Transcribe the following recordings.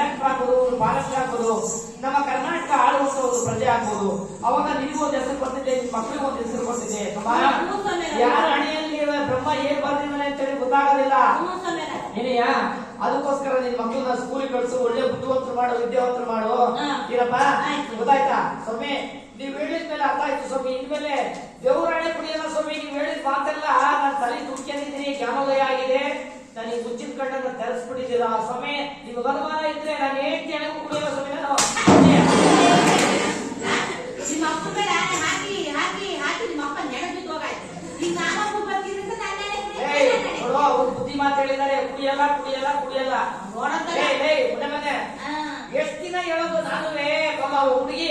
Collector ಆಗ್ಬೋದು, ಮಹಾರಾಷ್ಟ್ರ ಆಗ್ಬೋದು, ನಮ್ಮ ಕರ್ನಾಟಕ ಆಳುವಂತ ಒಂದು ಪ್ರಜೆ ಆಗ್ಬೋದು. ಅವಾಗ ನಿನಗೂ ಒಂದು ಹೆಸರು ಬರ್ತಿದೆ, ನಿನ್ ಮಕ್ಕಳಿಗೂ ಒಂದು ಹೆಸರು ಬರ್ತಿದೆ. ಯಾರ ಹಣೆಯಲ್ಲಿ ಬ್ರಹ್ಮ ಏನ್ ಬರ್ದಿದ್ದಾನೆ ಅಂತ ಹೇಳಿ ಗೊತ್ತಾಗೋದಿಲ್ಲ ಏನೆಯ. ಅದಕ್ಕೋಸ್ಕರ ನಿನ್ ಮಕ್ಕಳನ್ನ ಸ್ಕೂಲಿಗೆ ಕಳಿಸು, ಒಳ್ಳೆ ಬುದ್ಧಿವಂತರು ಮಾಡು, ವಿದ್ಯಾವಂತರು ಮಾಡು. ಏನಪ್ಪ ಗೊತ್ತಾಯ್ತಾ ಸ್ವಾಮಿ? ನೀವ್ ಹೇಳಿದ್ಮೇಲೆ ಅರ್ಥ ಆಯ್ತು ಸ್ವಾಮಿ. ಇನ್ಮೇಲೆ ದೇವರಾಣೆ ಕುಡಿಯಲ್ಲ ಸ್ವಾಮಿ, ನೀವ್ ಹೇಳಿದ ಮಾತೆಲ್ಲ ನಾನು ತಲೆ ತುಂಬಿಕೊಂಡಿದ್ದೀನಿ, ಜ್ಞಾನೋದಯ ಆಗಿದೆ. ನಾನು ಈ ಮುಚ್ಚಿದ ಕಣ್ಣನ್ನು ತೆರೆಸ್ಬಿಟ್ಟಿದ್ದೀರಾ ಸ್ವಾಮಿ. ನಿಮ್ಗೆ ಅನುಮಾನ ಇದ್ರೆ ನಾನು ಏನ್ ಕೇಳಕ್ಕೂ ಕುಡಿಯಲ್ಲ ಸ್ವಾಮಿ. ನಾನು ನಿಮ್ಮ ಅಪ್ಪ ಮೇಲೆ ಹಾಕಿ ಹಾಕಿ ಹಾಕಿ ನಿಮ್ಮ ಅಪ್ಪ ನೆನಪಿಟ್ಟು ಹೋಗಾಯ್ತು. ಈಗ ನಾನೊಬ್ಬ ಬರ್ತಿದ್ರೆ ಅವ್ರು ಬುದ್ಧಿ ಮಾತು ಹೇಳಿದ್ದಾರೆ, ಕುಡಿಯಲ್ಲ ಕುಡಿಯಲ್ಲ ಕುಡಿಯಲ್ಲ. ಎಷ್ಟ್ ದಿನ ಹೇಳೋದು ನಾನುವೇ ಬಾಬಾ, ಹುಡುಗಿ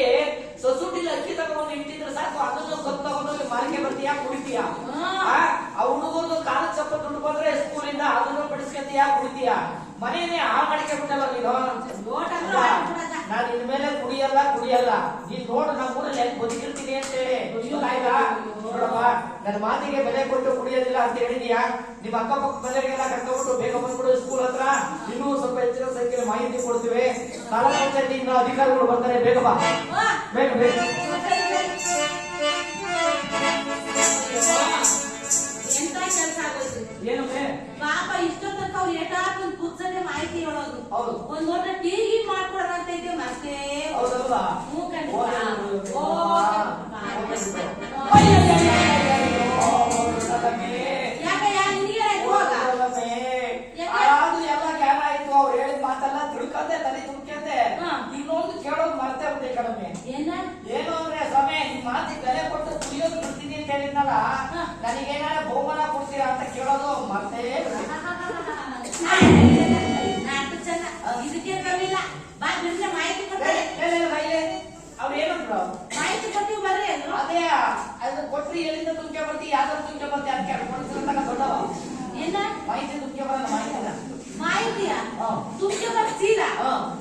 ಸೊಸೂಟಿಲಿ ಅಕ್ಕಿ ತಗೊಂಡು ಇಟ್ಟಿದ್ರೆ ಸಾಕು, ಅದನ್ನು ಗೊತ್ತು ತಗೊಂಡು ಮಾಲಿಕೆ ಬರ್ತೀಯಾ ಕುಡಿತೀಯಾ? ಆ ಹುಡುಗದು ಕಾಲ ಚಪ್ಪ ದುಡ್ಡು ಬಂದ್ರೆ ಸ್ಕೂಲಿಂದ ಅದನ್ನು ಬಿಡಿಸ್ಕೊತೀಯಾ ಕುಡಿತೀಯಾ? ಮನೇನೆ ಆ ಮಾಡಿಕೆ ಬಿಟ್ಟಲ್ಲ ನೀನು. ನಾನು ಇನ್ಮೇಲೆ ಕುಡಿಯಲ್ಲ ಕುಡಿಯಲ್ಲ. ನೀನ್ ನೋಡು ನಮ್ಮ ಊರಲ್ಲಿ ಹೆಂಗ್ ಬದುಕಿರ್ತೀನಿ ಅಂತ ಹೇಳಿ. ಆಯ್ತಾ ನೋಡಪ್ಪ, ನನ್ನ ಮಾತಿಗೆ ಬೆಲೆ ಕೊಟ್ಟು ಕುಡಿಯೋದಿಲ್ಲ ಅಂತ ಹೇಳಿದ್ಯಾ? ನಿಮ್ಮ ಅಕ್ಕಪಕ್ಕ ಮನೆಯವರಿಗೆಲ್ಲ ಕರ್ಕೊಂಡ್ಬಿಟ್ಟು ಬೇಗ ಬಂದ್ಬಿಡು ಸ್ಕೂಲ್ ಹತ್ರ. ಇನ್ನೂ ಸ್ವಲ್ಪ ಹೆಚ್ಚಿನ ಸಂಖ್ಯೆಯಲ್ಲಿ ಮಾಹಿತಿ ಕೊಡ್ತೀವಿ. ತಾಲೂಕು ಪಂಚಾಯತಿಯಿಂದ ಅಧಿಕಾರಿಗಳು ಬರ್ತಾರೆ, ಬೇಗ ಬಾ ಬೇಗ ಬೇಗ. ಎಂತ ಕೆಲಸ ಆಗೋಯ್ತು ಏನು ಪಾಪ. ಇಷ್ಟೊತ್ತಕ್ಕ ಅವ್ರು ಎಟಾರ್ದು ಪುಸ್ತಕ ಮಾಹಿತಿ ಹೇಳೋದು. ಹೌದು, ಒಂದ್ ದೊಡ್ಡ ಟಿವಿ ಮಾಡ್ಕೊಡೋಣ ಅಂತ ಇದ್ದೇವೆ ಮತ್ತೆ. ಹೌದಲ್ವಾ? ಎಲ್ಲ ಜ್ಞಾನ ಆಯ್ತು, ಅವ್ರು ಹೇಳಿದ ಮಾತೆಲ್ಲ ತಿಳ್ಕೊಂಡೆ, ತಲೆ ತುಂಬ್ಕೊಂಡೆ. ಇನ್ನೊಂದು ಕೇಳೋದು ಮರ್ತೇ ಬಿಟ್ಟೆ ಕಡಿಮೆ. ಏನು ಅಂದ್ರೆ ಸ್ವಾಮಿ, ನಿಮ್ ಮಾತಿಗೆ ಬೆಲೆ ಕೊಟ್ಟು ಕುಡಿಯೋದು ಬಿಡ್ತೀನಿ ಅಂತ ಹೇಳಿದ್ನಲ್ಲ, ನನಗೇನಾರ ಬಹುಮಾನ ಕೊಡ್ತೀರಾ ಅಂತ ಕೇಳೋದು ಮರ್ತೇ ಇದಕ್ಕೆ ಕಮ್ಮಿಲ್ಲ. ಬಾ ಬಿಡ್ರೆ ಮಾಹಿತಿ ಕೊಡ್ತಾರೆ. ಅವ್ರು ಏನಂದ್ರು? ಮಾಹಿತಿ ಕೊಡ್ತೀವಿ ಬರ್ರಿ ಅಂದ್ರು. ಅದೇ ಅದು ಕೊಟ್ರಿ ಎಲ್ಲಿಂದ ತುಂಬ್ಕೆ ಬರ್ತಿ, ಯಾವ್ದಾರು ತುಂಬ್ಕೆ ಬರ್ತಿ ಅದಕ್ಕೆ ಕೊಡ್ತಿರಂತ ದೊಡ್ಡವ. ಏನ ಮಾಹಿತಿ ತುಂಬ್ಕೆ ಬರಲ್ಲ, ಮಾಹಿತಿನ ಮಾಹಿತಿಯ ತುಂಬ್ಕೆ ಬರ್ತೀರಾ?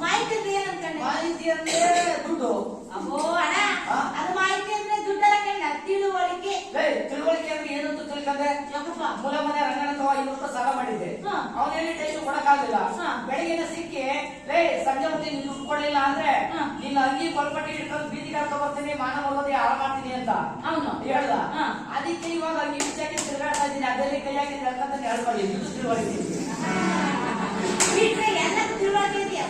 ಮಾಹಿತಿ ಅಂದ್ರೆ ಏನಂತ? ಮಾಹಿತಿ ಅಂದ್ರೆ ದುಡ್ಡು. ಅಬ್ಬೋ ಅಣ್ಣ, ಅದು ಮಾಹಿತಿ ಅಂದ್ರೆ ದುಡ್ಡಲ್ಲ ಕಣ್ಣ, ತಿಳುವಳಿಕೆ. ತಿಳುವಳಿಕೆ ಅಂದ್ರೆ ಏನಂತ ತಿಳ್ಕೊಂಡೆ? ಮೂಲ ಮನೆ ರಂಗನಾಥ 500 ರೂಪಾಯಿ ಸಾಲ ಮಾಡಿದ್ದೆ, ಅವನೇಳಿ ಟೈಮ್ ಕೊಡಕ್ಕಾಗಲಿಲ್ಲ. ಬೆಳಗಿನ ಸಿಕ್ಕಿ ಸಂಜೆ ಹೊತ್ತಿ ನೀನ್ ದುಡ್ಡು ಕೊಡ್ಲಿಲ್ಲ ಅಂದ್ರೆ ನಿನ್ನ ಅಂಗಿ ಕೊಲ್ಪಟ್ಟಿ ಇಟ್ಕೊಂಡು ಬೀದಿ ಕರ್ಕೊಂಡ್ ಬರ್ತೀನಿ, ಮಾನ ಮರ್ಯಾದೆ ಹಾಳು ಮಾಡ್ತೀನಿ ಅಂತ ಹೇಳ್ದ. ಅದಕ್ಕೆ ಇವಾಗ ಅಂಗಿ ಬಿಚ್ಚಾಕಿ ತಿರ್ಗಾಡ್ತಾ ಇದ್ದೀನಿ, ಅದರಲ್ಲಿ ಕೈ ಹಾಕಿ ತಿಳ್ಕೊಂತ ಹೇಳ್ಕೊಳ್ಳಿ. ಇದು ತಿಳುವಳಿಕೆ. ಎಲ್ಲ ತಿಳುವಳಿಕೆ ಇದೆಯಾ?